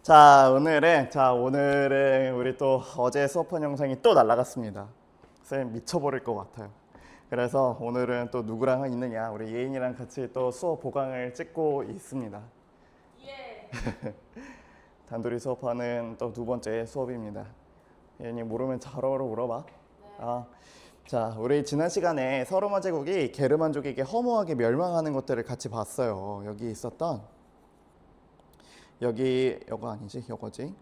오늘은 우리 또 어제 수업한 영상이 또 날라갔습니다. 쌤 미쳐버릴 것 같아요. 그래서 오늘은 또 누구랑 있느냐, 우리 예인이랑 같이 또 수업 보강을 찍고 있습니다. 예. 단둘이 수업하는 또 두 번째 수업입니다. 예인이 모르면 자러로 물어봐. 아, 자, 우리 지난 시간에 서로마 제국이 게르만족에게 허무하게 멸망하는 것들을 같이 봤어요. 여기 있었던 여거 아니지? 여거지?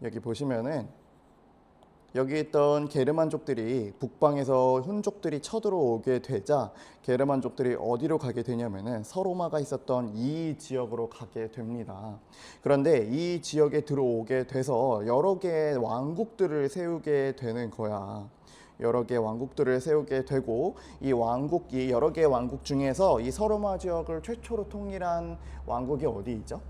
여기 보시면은 여기 있던 게르만족들이 북방에서 훈족들이 쳐들어오게 되자 게르만족들이 어디로 가게 되냐면은 서로마가 있었던 이 지역으로 가게 됩니다. 그런데 이 지역에 들어오게 돼서 여러 개의 왕국들을 세우게 되는 거야. 여러 개의 왕국들을 세우게 되고 이 여러 개의 왕국 중에서 이 서로마 지역을 최초로 통일한 왕국이 어디 있죠?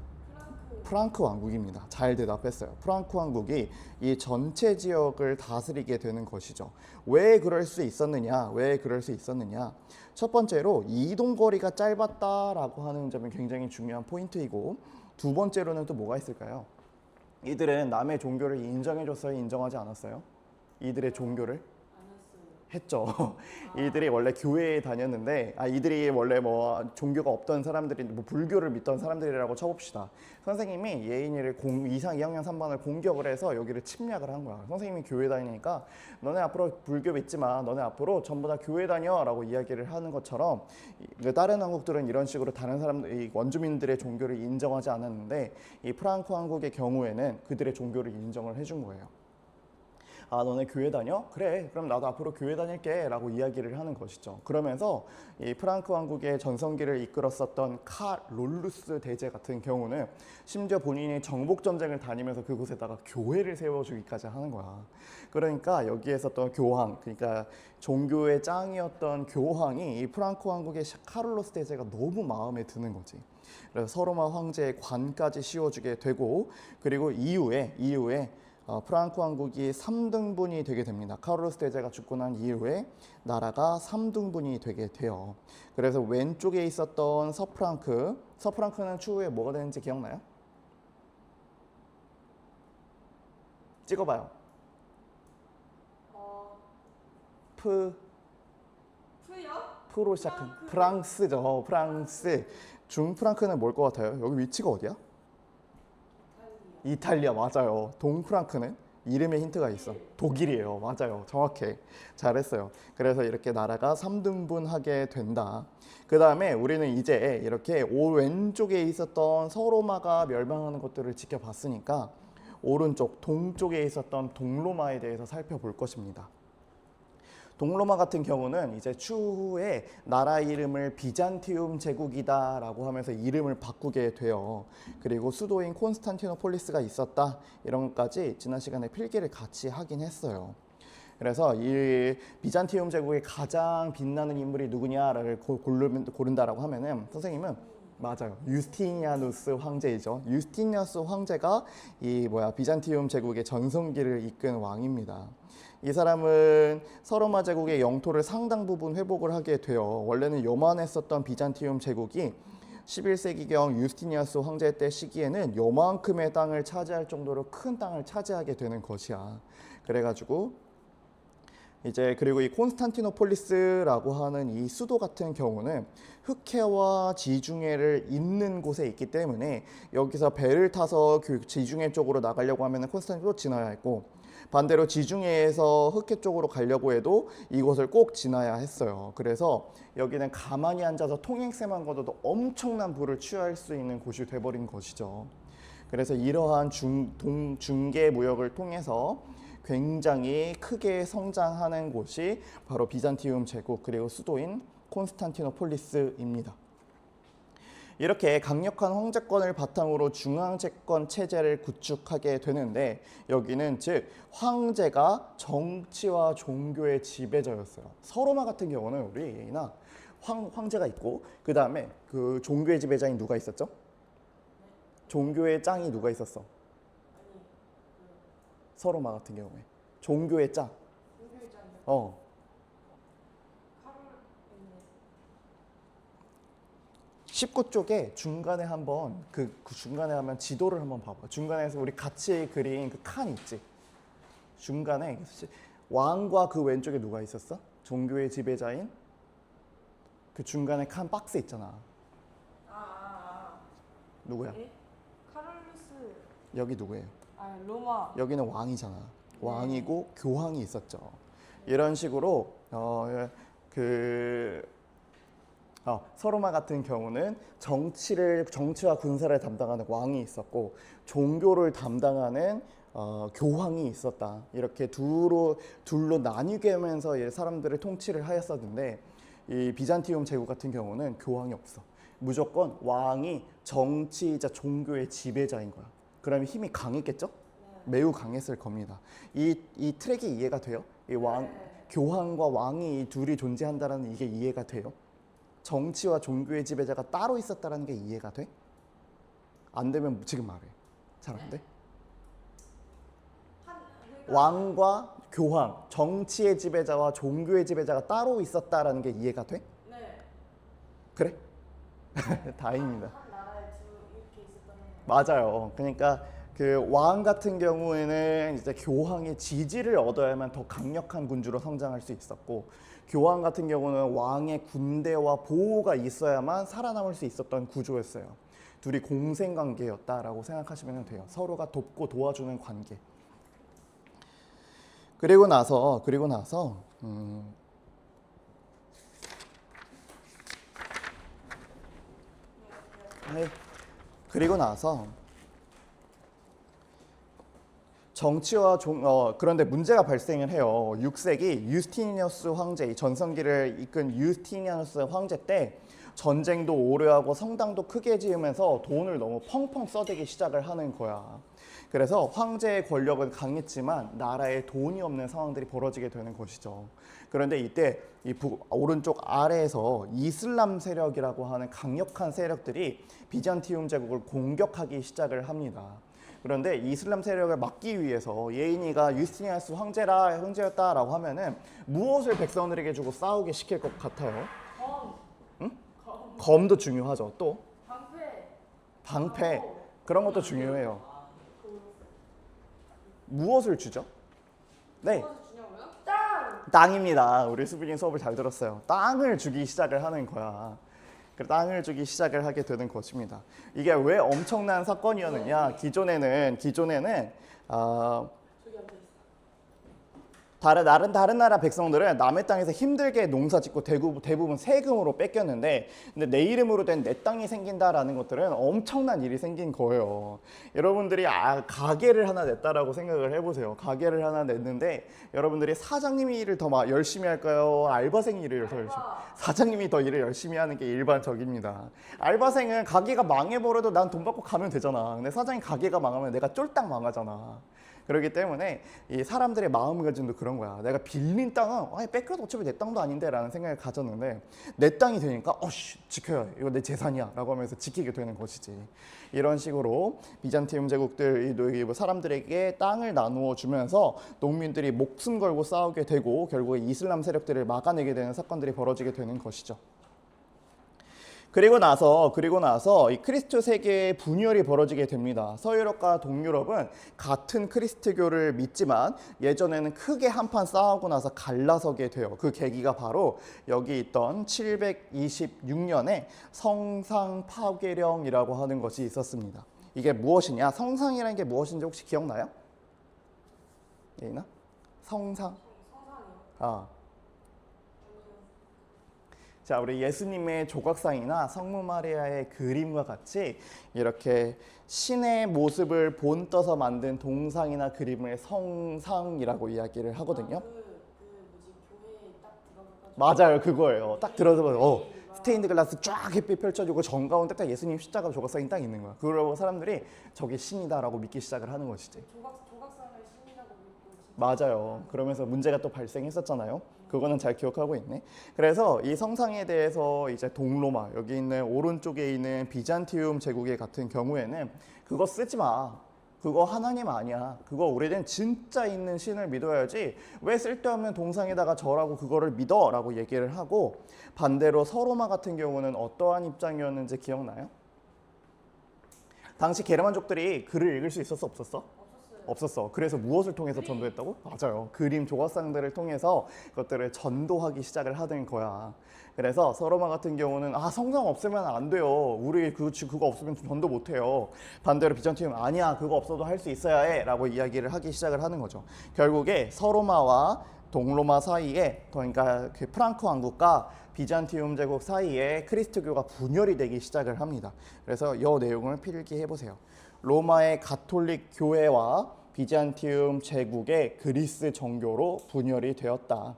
프랑크 왕국입니다. 잘 대답했어요. 프랑크 왕국이 이 전체 지역을 다스리게 되는 것이죠. 왜 그럴 수 있었느냐? 첫 번째로 이동거리가 짧았다라고 하는 점이 굉장히 중요한 포인트이고, 두 번째로는 또 뭐가 있을까요? 이들은 남의 종교를 인정해줬어요? 인정하지 않았어요? 이들의 종교를? 했죠. 이들이 원래 교회에 다녔는데, 이들이 원래 뭐 종교가 없던 사람들이 뭐 불교를 믿던 사람들이라고 쳐봅시다. 선생님이 예인이를 2학년 3반을 공격을 해서 여기를 침략을 한 거야. 선생님이 교회 다니니까 너네 앞으로 불교 믿지 마. 너네 앞으로 전부 다 교회 다녀라고 이야기를 하는 것처럼, 다른 왕국들은 이런 식으로 다른 사람들, 이 원주민들의 종교를 인정하지 않았는데 이 프랑크 왕국의 경우에는 그들의 종교를 인정을 해준 거예요. 너네 교회 다녀? 그래, 그럼 나도 앞으로 교회 다닐게 라고 이야기를 하는 것이죠. 그러면서 이 프랑크 왕국의 전성기를 이끌었었던 카롤루스 대제 같은 경우는 심지어 본인이 정복전쟁을 다니면서 그곳에다가 교회를 세워주기까지 하는 거야. 그러니까 여기에 있었던 교황, 그러니까 종교의 짱이었던 교황이 이 프랑크 왕국의 카롤루스 대제가 너무 마음에 드는 거지. 그래서 서로마 황제의 관까지 씌워주게 되고, 그리고 이후에 프랑크 왕국이 3등분이 되게 됩니다. 카롤루스 대제가 죽고 난 이후에 나라가 3등분이 되게 돼요. 그래서 왼쪽에 있었던 서프랑크는 추후에 뭐가 되는지 기억나요? 찍어봐요. 프요? 프로 시작한 프랑스죠. 프랑스. 중프랑크는 뭘 것 같아요? 여기 위치가 어디야? 이탈리아 맞아요. 동프랑크는 이름에 힌트가 있어. 독일이에요. 맞아요. 정확해. 잘했어요. 그래서 이렇게 나라가 3등분하게 된다. 그 다음에 우리는 이제 이렇게 왼쪽에 있었던 서로마가 멸망하는 것들을 지켜봤으니까 오른쪽 동쪽에 있었던 동로마에 대해서 살펴볼 것입니다. 동로마 같은 경우는 이제 추후에 나라 이름을 비잔티움 제국이다라고 하면서 이름을 바꾸게 돼요. 그리고 수도인 콘스탄티노폴리스가 있었다. 이런 것까지 지난 시간에 필기를 같이 하긴 했어요. 그래서 이 비잔티움 제국의 가장 빛나는 인물이 누구냐를 고른다라고 하면은 선생님은 맞아요. 유스티니아누스 황제이죠. 유스티니아누스 황제가 비잔티움 제국의 전성기를 이끈 왕입니다. 이 사람은 서로마 제국의 영토를 상당 부분 회복을 하게 돼요. 원래는 요만했었던 비잔티움 제국이 11세기경 유스티니아스 황제 때 시기에는 요만큼의 땅을 차지할 정도로 큰 땅을 차지하게 되는 것이야. 그래가지고 그리고 이 콘스탄티노폴리스라고 하는 이 수도 같은 경우는 흑해와 지중해를 잇는 곳에 있기 때문에 여기서 배를 타서 지중해 쪽으로 나가려고 하면 콘스탄티노도 지나야 했고, 반대로 지중해에서 흑해 쪽으로 가려고 해도 이곳을 꼭 지나야 했어요. 그래서 여기는 가만히 앉아서 통행세만 걷어도 엄청난 부를 취할 수 있는 곳이 돼버린 것이죠. 그래서 이러한 중개 무역을 통해서 굉장히 크게 성장하는 곳이 바로 비잔티움 제국 그리고 수도인 콘스탄티노폴리스입니다. 이렇게 강력한 황제권을 바탕으로 중앙제권 체제를 구축하게 되는데, 여기는 즉 황제가 정치와 종교의 지배자였어요. 서로마 같은 경우는 우리 황제가 있고, 그 다음에 그 종교의 지배자인 누가 있었죠? 종교의 짱이 누가 있었어? 서로마 같은 경우에 종교의 짱. 19쪽에 중간에 한번 그 중간에 하면 지도를 한번 봐봐. 중간에서 우리 같이 그린 그 칸 있지. 중간에 왕과 그 왼쪽에 누가 있었어? 종교의 지배자인 그 중간에 칸 박스 있잖아. 누구야? 에? 카롤루스. 여기 누구예요? 아 로마. 여기는 왕이잖아. 왕이고 교황이 있었죠. 이런 식으로 서로마 같은 경우는 정치와 군사를 담당하는 왕이 있었고 종교를 담당하는 교황이 있었다. 이렇게 둘로 나뉘게 하면서 사람들을 통치를 하였었는데 이 비잔티움 제국 같은 경우는 교황이 없어. 무조건 왕이 정치이자 종교의 지배자인 거야. 그러면 힘이 강했겠죠? 매우 강했을 겁니다. 이 트랙이 이해가 돼요? 교황과 왕이 이 둘이 존재한다는 이게 이해가 돼요? 정치와 종교의 지배자가 따로 있었다는 게 이해가 돼? 안 되면 지금 말해. 잘 안 돼? 왕과 교황, 정치의 지배자와 종교의 지배자가 따로 있었다라는 게 이해가 돼? 네. 그래? 다행입니다. 한 나라에 이렇게 있었다는. 맞아요. 그러니까 그 왕 같은 경우에는 이제 교황의 지지를 얻어야만 더 강력한 군주로 성장할 수 있었고, 교황 같은 경우는 왕의 군대와 보호가 있어야만 살아남을 수 있었던 구조였어요. 둘이 공생 관계였다라고 생각하시면 돼요. 서로가 돕고 도와주는 관계. 그리고 나서 정치와 그런데 문제가 발생을 해요. 6세기 유스티니어스 황제, 이 전성기를 이끈 유스티니어스 황제 때 전쟁도 오래 하고 성당도 크게 지으면서 돈을 너무 펑펑 써대기 시작을 하는 거야. 그래서 황제의 권력은 강했지만 나라에 돈이 없는 상황들이 벌어지게 되는 것이죠. 그런데 이때 이 오른쪽 아래에서 이슬람 세력이라고 하는 강력한 세력들이 비잔티움 제국을 공격하기 시작을 합니다. 그런데 이슬람 세력을 막기 위해서 예인이가 유스티니아스 황제였다라고 하면은 무엇을 백성들에게 주고 싸우게 시킬 것 같아요? 검. 응? 검도 중요하죠. 또 방패. 그런 것도 중요해요. 무엇을 주죠? 네, 무엇을 주냐고요? 땅. 땅입니다. 우리 수빈이 수업을 잘 들었어요. 땅을 주기 시작을 하는 거야. 땅을 주기 시작을 하게 되는 것입니다. 이게 왜 엄청난 사건이었느냐? 기존에는 저기 앉아 있어. 다른 나라 백성들은 남의 땅에서 힘들게 농사짓고 대부분 세금으로 뺏겼는데, 근데 내 이름으로 된 내 땅이 생긴다라는 것들은 엄청난 일이 생긴 거예요. 여러분들이 가게를 하나 냈다라고 생각을 해보세요. 가게를 하나 냈는데 여러분들이 사장님이 일을 더 열심히 할까요? 알바생이 일을 더 열심히? 사장님이 더 일을 열심히 하는 게 일반적입니다. 알바생은 가게가 망해버려도 난 돈 받고 가면 되잖아. 근데 사장님 가게가 망하면 내가 쫄딱 망하잖아. 그렇기 때문에 이 사람들의 마음가짐도 그런 거야. 내가 빌린 땅은 뺏겨도 어차피 내 땅도 아닌데 라는 생각을 가졌는데, 내 땅이 되니까 지켜야 해. 이거 내 재산이야 라고 하면서 지키게 되는 것이지. 이런 식으로 비잔티움 제국들 사람들에게 땅을 나누어 주면서 농민들이 목숨 걸고 싸우게 되고 결국에 이슬람 세력들을 막아내게 되는 사건들이 벌어지게 되는 것이죠. 그리고 나서 이 크리스트 세계의 분열이 벌어지게 됩니다. 서유럽과 동유럽은 같은 크리스트교를 믿지만 예전에는 크게 한판 싸우고 나서 갈라서게 돼요. 그 계기가 바로 여기 있던 726년에 성상 파괴령이라고 하는 것이 있었습니다. 이게 무엇이냐? 성상이라는 게 무엇인지 혹시 기억나요? 예인아? 성상이요? 자, 우리 예수님의 조각상이나 성모 마리아의 그림과 같이 이렇게 신의 모습을 본떠서 만든 동상이나 그림을 성상이라고 이야기를 하거든요. 교회에 딱 들어가가지고. 맞아요, 그거예요. 딱 들어서 스테인드 글라스 쫙 햇빛 펼쳐주고 정가운데 딱 예수님 십자가 조각상이 딱 있는 거야. 그러고 사람들이 저게 신이다라고 믿기 시작을 하는 것이지. 조각상을 신이라고 믿고. 맞아요. 그러면서 문제가 또 발생했었잖아요. 그거는 잘 기억하고 있네. 그래서 이 성상에 대해서 이제 동로마, 여기 있는 오른쪽에 있는 비잔티움 제국의 같은 경우에는 그거 쓰지 마. 그거 하나님 아니야. 그거 우리는 진짜 있는 신을 믿어야지 왜 쓸데없는 동상에다가 절하고 그거를 믿어라고 얘기를 하고, 반대로 서로마 같은 경우는 어떠한 입장이었는지 기억나요? 당시 게르만족들이 글을 읽을 수 있었어, 없었어? 없었어. 그래서 무엇을 통해서 전도했다고? 맞아요. 그림 조각상들을 통해서 그것들을 전도하기 시작을 하는 거야. 그래서 서로마 같은 경우는 성경 없으면 안 돼요. 우리 그거 없으면 전도 못 해요. 반대로 비잔티움 아니야. 그거 없어도 할 수 있어야 해라고 이야기를 하기 시작을 하는 거죠. 결국에 서로마와 동로마 사이에, 그러니까 그 프랑크 왕국과 비잔티움 제국 사이에 그리스도교가 분열이 되기 시작을 합니다. 그래서 이 내용을 필기해 보세요. 로마의 가톨릭 교회와 비잔티움 제국의 그리스 정교로 분열이 되었다.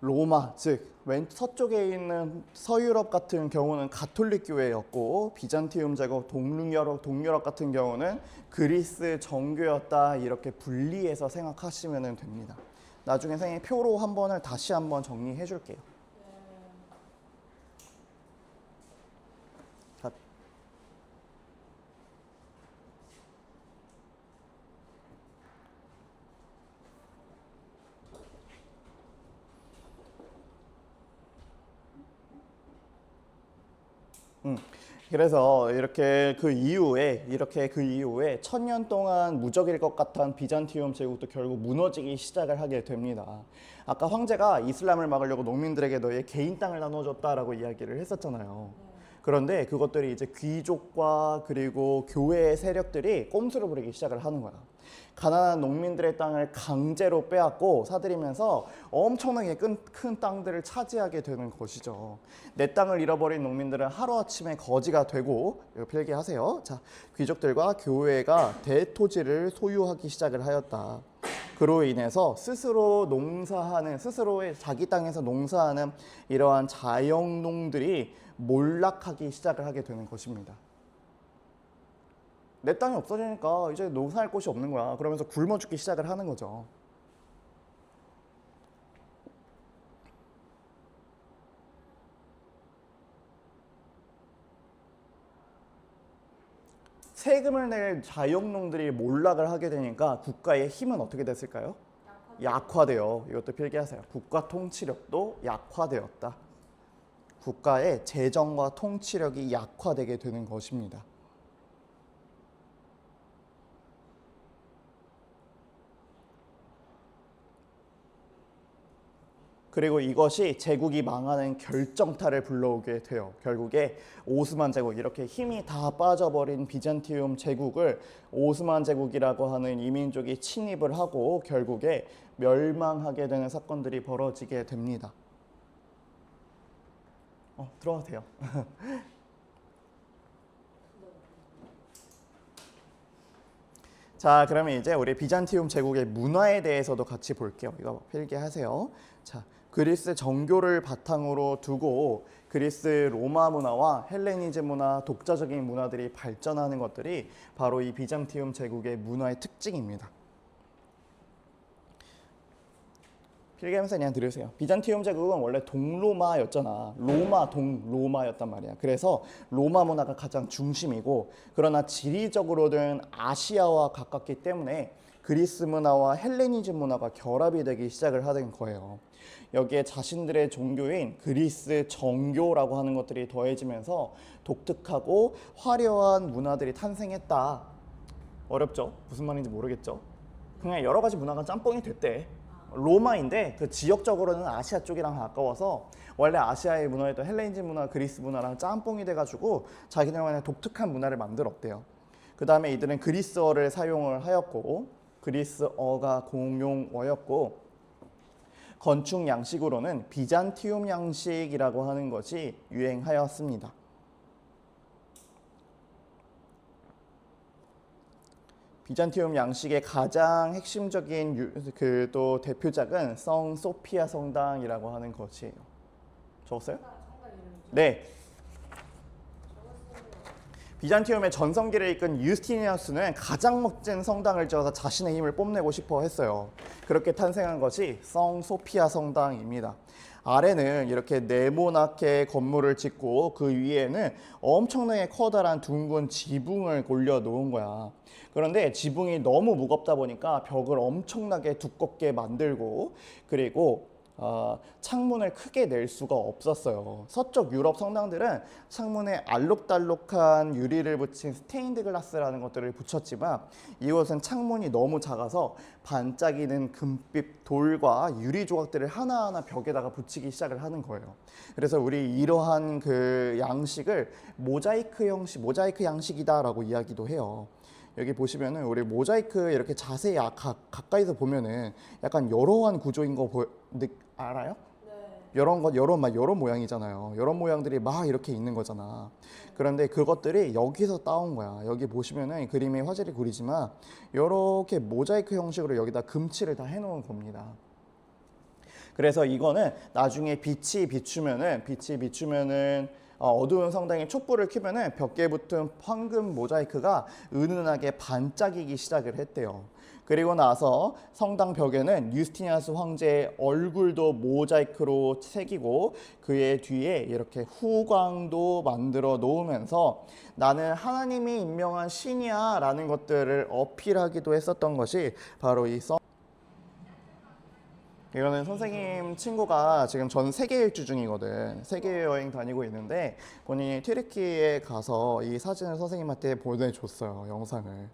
로마, 즉 서쪽에 있는 서유럽 같은 경우는 가톨릭 교회였고, 비잔티움 제국 동유럽 같은 경우는 그리스 정교였다. 이렇게 분리해서 생각하시면 됩니다. 나중에 선생님이 표로 한 번을 다시 한번 정리해 줄게요. 자, 그래서 이렇게 그 이후에 1000년 동안 무적일 것 같던 비잔티움 제국도 결국 무너지기 시작을 하게 됩니다. 아까 황제가 이슬람을 막으려고 농민들에게 너의 개인 땅을 나눠줬다라고 이야기를 했었잖아요. 그런데 그것들이 이제 귀족과 그리고 교회의 세력들이 꼼수를 부리기 시작을 하는 거야. 가난한 농민들의 땅을 강제로 빼앗고 사들이면서 엄청나게 큰 땅들을 차지하게 되는 것이죠. 내 땅을 잃어버린 농민들은 하루아침에 거지가 되고, 이거 필기하세요. 자, 귀족들과 교회가 대토지를 소유하기 시작을 하였다. 그로 인해서 스스로의 자기 땅에서 농사하는 이러한 자영농들이 몰락하기 시작을 하게 되는 것입니다. 내 땅이 없어지니까 이제 농사할 곳이 없는 거야. 그러면서 굶어 죽기 시작을 하는 거죠. 세금을 낼 자영농들이 몰락을 하게 되니까 국가의 힘은 어떻게 됐을까요? 약화돼요. 이것도 필기하세요. 국가 통치력도 약화되었다. 국가의 재정과 통치력이 약화되게 되는 것입니다. 그리고 이것이 제국이 망하는 결정타를 불러오게 돼요. 결국에 오스만 제국, 이렇게 힘이 다 빠져버린 비잔티움 제국을 오스만 제국이라고 하는 이민족이 침입을 하고 결국에 멸망하게 되는 사건들이 벌어지게 됩니다. 들어가도 돼요. 자, 그러면 이제 우리 비잔티움 제국의 문화에 대해서도 같이 볼게요. 이거 필기하세요. 자, 그리스 정교를 바탕으로 두고 그리스 로마 문화와 헬레니즘 문화, 독자적인 문화들이 발전하는 것들이 바로 이 비잔티움 제국의 문화의 특징입니다. 필기하면서 그냥 들으세요. 비잔티움 제국은 원래 동로마였잖아. 동로마였단 말이야. 그래서 로마 문화가 가장 중심이고, 그러나 지리적으로는 아시아와 가깝기 때문에 그리스 문화와 헬레니즘 문화가 결합이 되기 시작을 하는 거예요. 여기에 자신들의 종교인 그리스 정교라고 하는 것들이 더해지면서 독특하고 화려한 문화들이 탄생했다. 어렵죠? 무슨 말인지 모르겠죠? 그냥 여러 가지 문화가 짬뽕이 됐대. 로마인데 그 지역적으로는 아시아 쪽이랑 가까워서 원래 아시아의 문화였던 헬레니즘 문화, 그리스 문화랑 짬뽕이 돼가지고 자기네만의 독특한 문화를 만들었대요. 그 다음에 이들은 그리스어를 사용을 하였고, 그리스어가 공용어였고, 건축 양식으로는 비잔티움 양식이라고 하는 것이 유행하였습니다. 비잔티움 양식의 가장 핵심적인 또 대표작은 성 소피아 성당이라고 하는 것이에요. 적었어요? 성당 이름이죠? 네. 비잔티움의 전성기를 이끈 유스티니아누스는 가장 멋진 성당을 지어서 자신의 힘을 뽐내고 싶어 했어요. 그렇게 탄생한 것이 성 소피아 성당입니다. 아래는 이렇게 네모나게 건물을 짓고 그 위에는 엄청나게 커다란 둥근 지붕을 올려놓은 거야. 그런데 지붕이 너무 무겁다 보니까 벽을 엄청나게 두껍게 만들고 그리고 창문을 크게 낼 수가 없었어요. 서쪽 유럽 성당들은 창문에 알록달록한 유리를 붙인 스테인드 글라스라는 것들을 붙였지만 이곳은 창문이 너무 작아서 반짝이는 금빛 돌과 유리 조각들을 하나하나 벽에다가 붙이기 시작을 하는 거예요. 그래서 우리 이러한 그 양식을 모자이크 양식이다라고 이야기도 해요. 여기 보시면은 우리 모자이크 이렇게 자세히 가까이서 보면은 약간 여러한 구조인 거 알아요? 네. 여러 모양이잖아요. 여러 모양들이 막 이렇게 있는 거잖아. 그런데 그것들이 여기서 따온 거야. 여기 보시면은 그림이 화질이 구리지만 이렇게 모자이크 형식으로 여기다 금칠을 다 해놓은 겁니다. 그래서 이거는 나중에 빛이 비추면은 어두운 성당에 촛불을 켜면은 벽에 붙은 황금 모자이크가 은은하게 반짝이기 시작을 했대요. 그리고 나서 성당 벽에는 유스티니아누스 황제의 얼굴도 모자이크로 새기고 그의 뒤에 이렇게 후광도 만들어 놓으면서 나는 하나님이 임명한 신이야 라는 것들을 어필하기도 했었던 것이 바로 이거는 선생님 친구가 지금 전 세계 일주 중이거든. 세계 여행 다니고 있는데 본인이 튀르키예에 가서 이 사진을 선생님한테 보내줬어요. 영상을.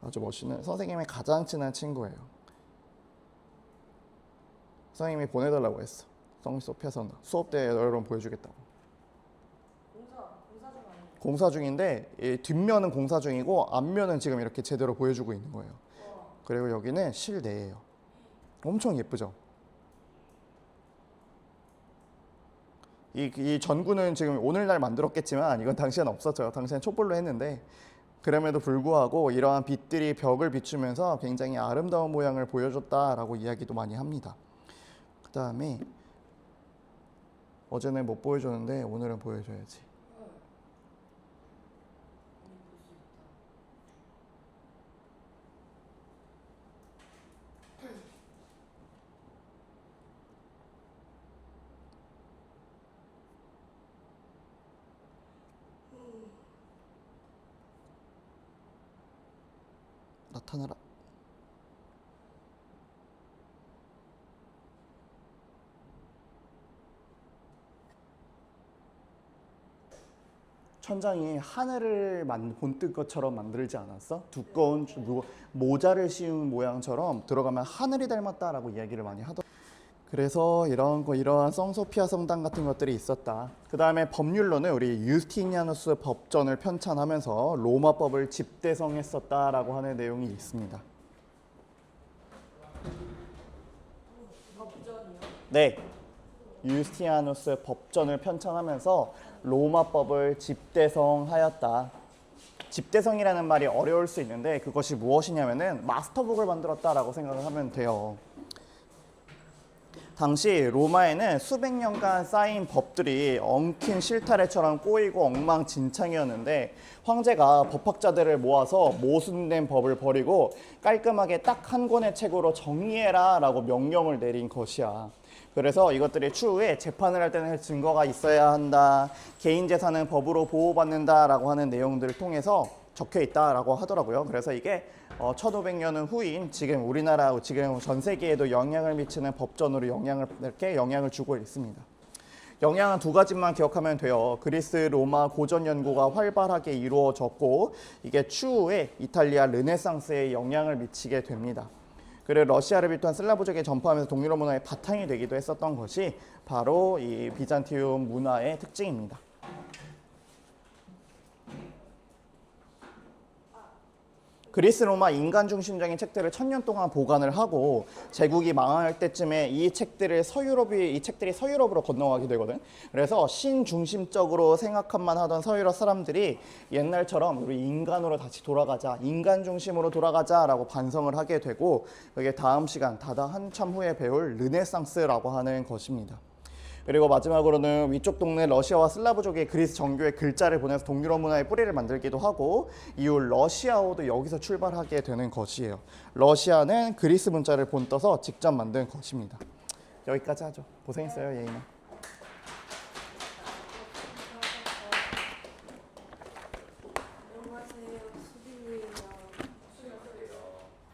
아주 멋있는 선생님의 가장 친한 친구예요. 선생님이 보내달라고 했어. 성 소피아 성당. 수업 때 여러분 보여주겠다고. 공사 중 아니에요? 공사 중인데 이 뒷면은 공사 중이고 앞면은 지금 이렇게 제대로 보여주고 있는 거예요. 그리고 여기는 실내예요. 엄청 예쁘죠? 이 전구는 지금 오늘날 만들었겠지만 이건 당시엔 없었죠. 당시엔 촛불로 했는데 그럼에도 불구하고 이러한 빛들이 벽을 비추면서 굉장히 아름다운 모양을 보여줬다라고 이야기도 많이 합니다. 그 다음에 어제는 못 보여줬는데 오늘은 보여줘야지. 나타나라. 천장이 하늘을 본뜬 것처럼 만들지 않았어? 두꺼운 모자를 씌운 모양처럼 들어가면 하늘이 닮았다라고 이야기를 많이 하더라고요. 그래서 이러한 성소피아 성당 같은 것들이 있었다. 그 다음에 법률로는 우리 유스티니아누스 법전을 편찬하면서 로마법을 집대성했었다라고 하는 내용이 있습니다. 법전이요? 네, 유스티니아누스 법전을 편찬하면서 로마법을 집대성하였다. 집대성이라는 말이 어려울 수 있는데 그것이 무엇이냐면은 마스터북을 만들었다라고 생각을 하면 돼요. 당시 로마에는 수백 년간 쌓인 법들이 엉킨 실타래처럼 꼬이고 엉망진창이었는데 황제가 법학자들을 모아서 모순된 법을 버리고 깔끔하게 딱 한 권의 책으로 정리해라 라고 명령을 내린 것이야. 그래서 이것들이 추후에 재판을 할 때는 증거가 있어야 한다, 개인 재산은 법으로 보호받는다 라고 하는 내용들을 통해서 적혀 있다라고 하더라고요. 그래서 이게 1500년 후인 지금 우리나라, 지금 전 세계에도 영향을 미치는 법전으로 영향을 주고 있습니다. 영향은 두 가지만 기억하면 돼요. 그리스, 로마 고전 연구가 활발하게 이루어졌고 이게 추후에 이탈리아 르네상스에 영향을 미치게 됩니다. 그리고 러시아를 비롯한 슬라브족에 전파하면서 동유럽 문화의 바탕이 되기도 했었던 것이 바로 이 비잔티움 문화의 특징입니다. 그리스 로마 인간 중심적인 책들을 1000년 동안 보관을 하고 제국이 망할 때쯤에 이 책들이 서유럽으로 건너가게 되거든. 그래서 신 중심적으로 생각만 하던 서유럽 사람들이 옛날처럼 우리 인간으로 다시 돌아가자, 인간 중심으로 돌아가자라고 반성을 하게 되고 이게 다음 시간 한참 후에 배울 르네상스라고 하는 것입니다. 그리고 마지막으로는 위쪽 동네 러시아와 슬라브족이 그리스 정교의 글자를 보내서 동유럽 문화의 뿌리를 만들기도 하고 이후 러시아어도 여기서 출발하게 되는 것이에요. 러시아는 그리스 문자를 본떠서 직접 만든 것입니다. 여기까지 하죠. 고생했어요, 예인아. 안녕하세요.